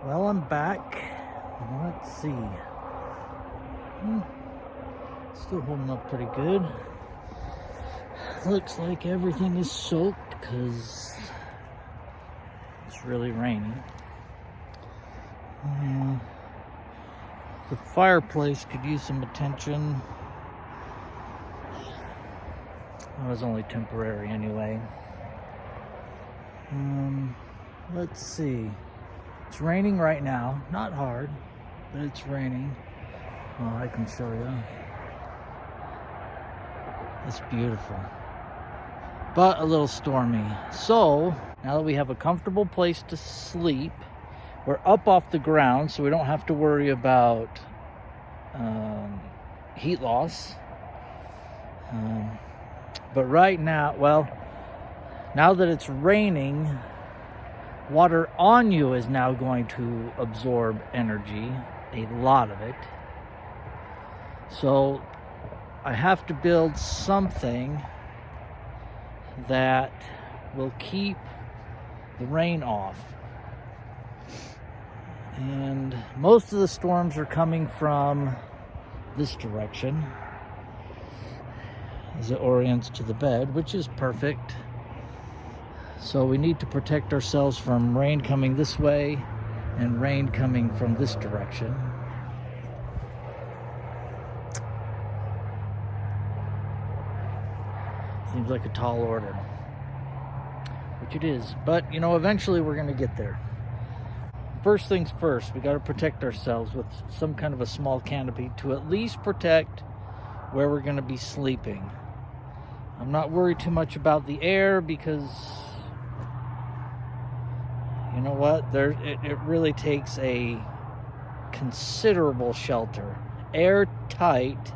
Well, I'm back. Let's see. Still holding up pretty good. Looks like everything is soaked because it's really raining. The fireplace could use some attention. It was only temporary anyway. Let's see. It's raining right now. Not hard, but it's raining. Well, I can show you. It's beautiful, but a little stormy. So now that we have a comfortable place to sleep, we're up off the ground, so we don't have to worry about heat loss. But right now, well, now that it's raining, water on you is now going to absorb energy, a lot of it. So I have to build something that will keep the rain off. And most of the storms are coming from this direction as it orients to the bed, which is perfect. So we need to protect ourselves from rain coming this way and rain coming from this direction. Seems like a tall order, which it is. But, eventually we're going to get there. First things first, we got to protect ourselves with some kind of a small canopy to at least protect where we're going to be sleeping. I'm not worried too much about the air because, you know what? It really takes a considerable shelter, airtight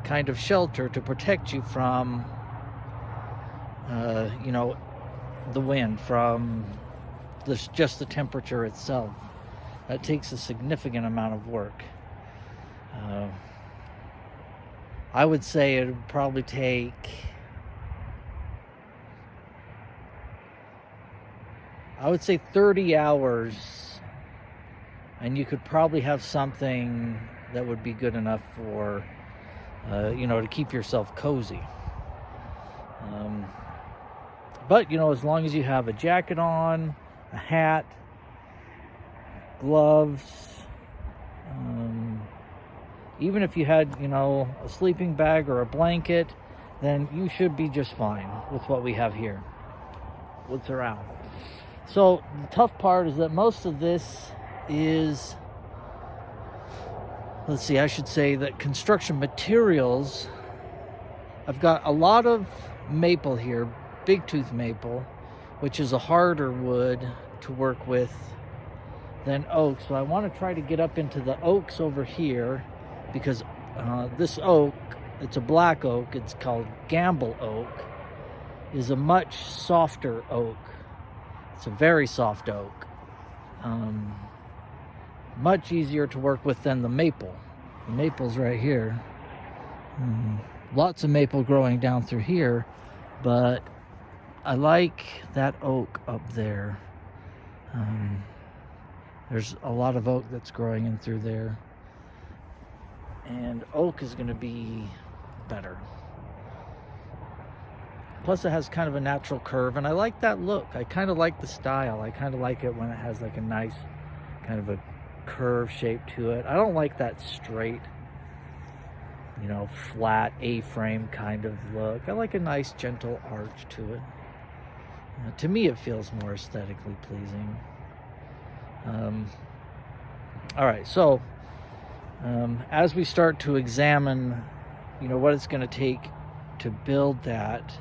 kind of shelter to protect you from, the wind, from just the temperature itself. That takes a significant amount of work. I would say it would probably take I would say 30 hours, and you could probably have something that would be good enough for, to keep yourself cozy. But, as long as you have a jacket on, a hat, gloves, even if you had, a sleeping bag or a blanket, then you should be just fine with what we have here, what's around. So the tough part is that most of this is, I should say that construction materials, I've got a lot of maple here, big tooth maple, which is a harder wood to work with than oak. So I want to try to get up into the oaks over here because this oak, it's a black oak, it's called Gamble oak, is a much softer oak. It's a very soft oak. Much easier to work with than the maple. The maple's right here. Lots of maple growing down through here, but I like that oak up there. There's a lot of oak that's growing in through there. And oak is going to be better. Plus it has kind of a natural curve, and I like that look. I kind of like the style. I kind of like it when it has like a nice kind of a curve shape to it. I don't like that straight, flat A-frame kind of look. I like a nice gentle arch to it. To me it feels more aesthetically pleasing. All right, so as we start to examine, what it's going to take to build that,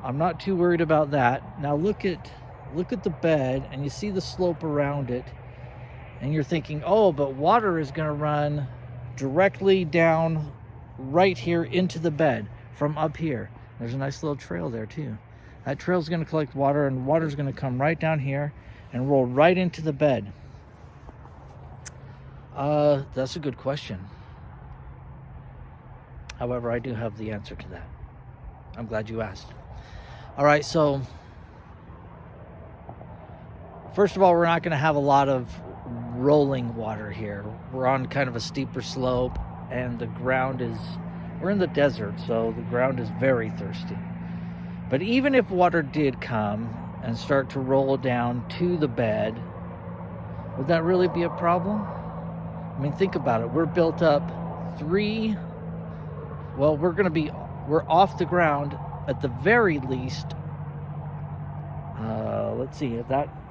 I'm not too worried about that. Now look at the bed, and you see the slope around it, and you're thinking, oh, but water is going to run directly down right here into the bed from up here. There's a nice little trail there too. That trail is going to collect water, and water is going to come right down here and roll right into the bed. That's a good question. However, I do have the answer to that. I'm glad you asked. All right, so First of all, we're not going to have a lot of rolling water here. We're on kind of a steeper slope, and the ground is, we're in the desert, so the ground is very thirsty. But even if water did come and start to roll down to the bed, would that really be a problem? I mean, think about it. We're built up we're off the ground at the very least. Let's see,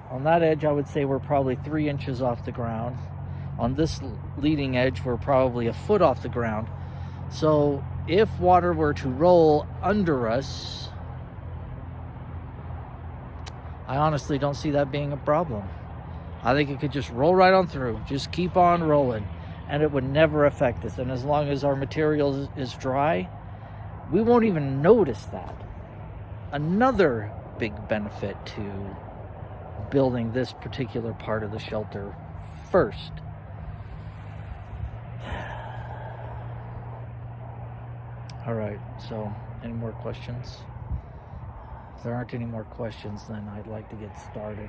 on that edge, I would say we're probably 3 inches off the ground. On this leading edge, we're probably a foot off the ground. So if water were to roll under us, I honestly don't see that being a problem. I think it could just roll right on through, just keep on rolling, and it would never affect us. And as long as our material is dry, we won't even notice that. Another big benefit to building this particular part of the shelter first. All right, so any more questions? If there aren't any more questions, then I'd like to get started.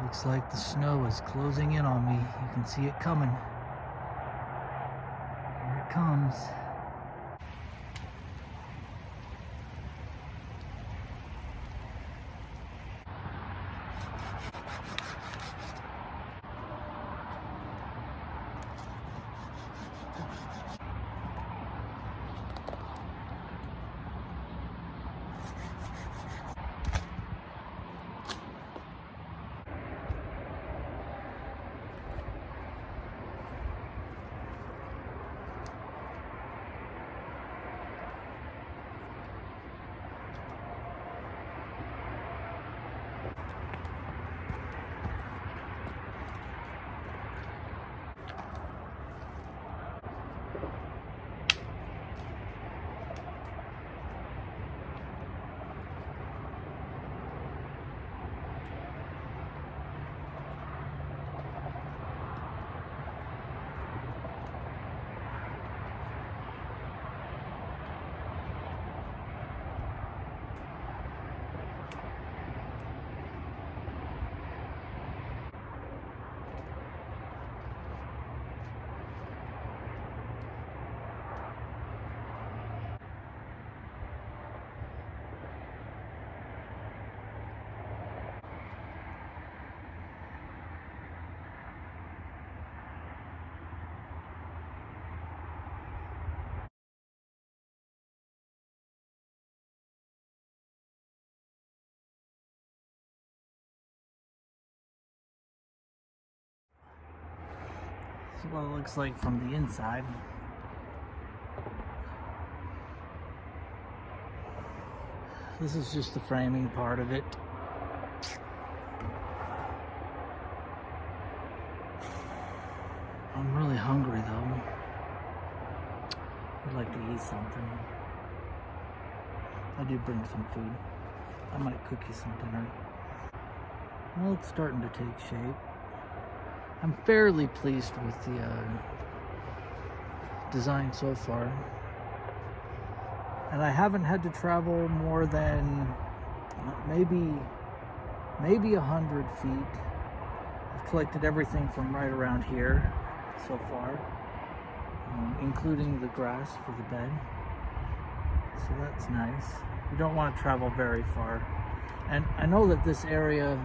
Looks like the snow is closing in on me. You can see it coming. Here it comes. what it looks like from the inside. This is just the framing part of it. I'm really hungry though. I'd like to eat something. I did bring some food. I might cook you some dinner. Well, it's starting to take shape. I'm fairly pleased with the design so far. And I haven't had to travel more than maybe 100 feet. I've collected everything from right around here so far, including the grass for the bed. So that's nice. You don't want to travel very far. And I know that this area,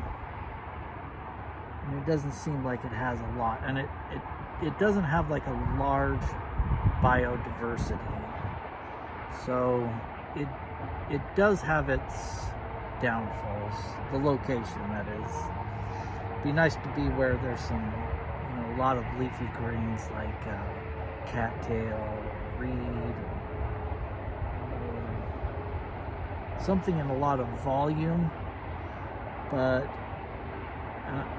I mean, it doesn't seem like it has a lot, and it doesn't have like a large biodiversity. So it does have its downfalls, the location that is. It'd be nice to be where there's some, a lot of leafy greens like cattail, or reed, or something in a lot of volume. But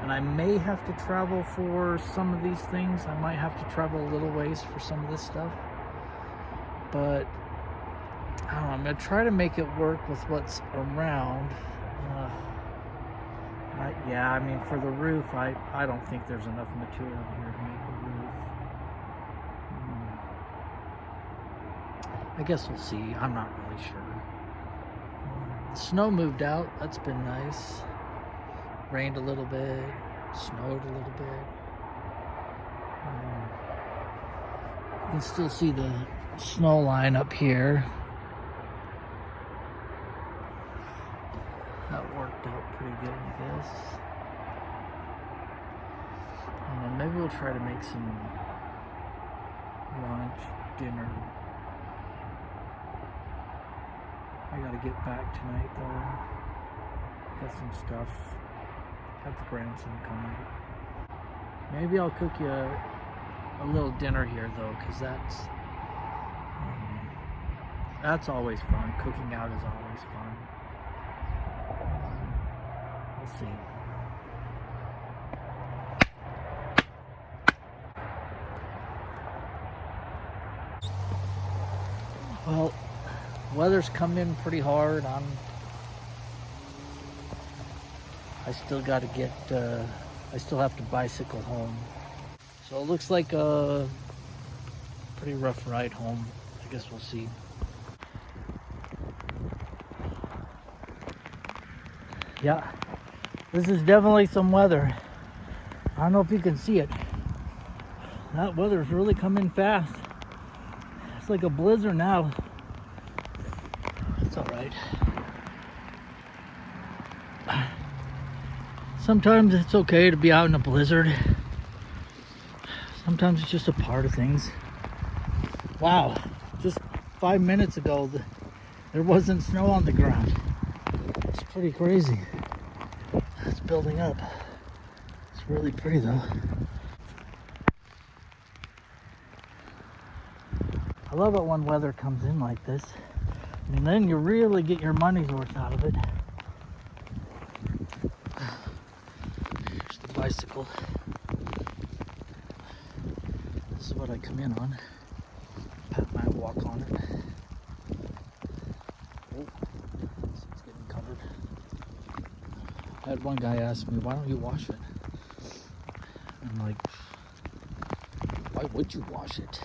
and I may have to travel for some of these things. I might have to travel a little ways for some of this stuff. But I don't know, I'm going to try to make it work with what's around. Yeah, I mean, for the roof, I don't think there's enough material here to make a roof. I guess we'll see. I'm not really sure. The snow moved out. That's been nice. Rained a little bit. Snowed a little bit. You can still see the snow line up here. That worked out pretty good, I guess. Maybe we'll try to make some lunch, dinner. I gotta get back tonight though. Got some stuff. Got the grandson coming. Maybe I'll cook you a little dinner here though, because that's always fun. Cooking out is always fun. We'll see. Well, weather's come in pretty hard. I still got to get, I still have to bicycle home. So it looks like a pretty rough ride home. I guess we'll see. Yeah, this is definitely some weather. I don't know if you can see it. That weather's really coming fast. It's like a blizzard now. It's all right. Sometimes it's okay to be out in a blizzard. Sometimes it's just a part of things. Wow, just 5 minutes ago, there wasn't snow on the ground. It's pretty crazy. It's building up. It's really pretty though. I love it when weather comes in like this. I mean, then you really get your money's worth out of it. Here's the bicycle. This is what I come in on. Pat my walk on it. Oh, it's getting covered. I had one guy ask me, why don't you wash it? I'm like, why would you wash it?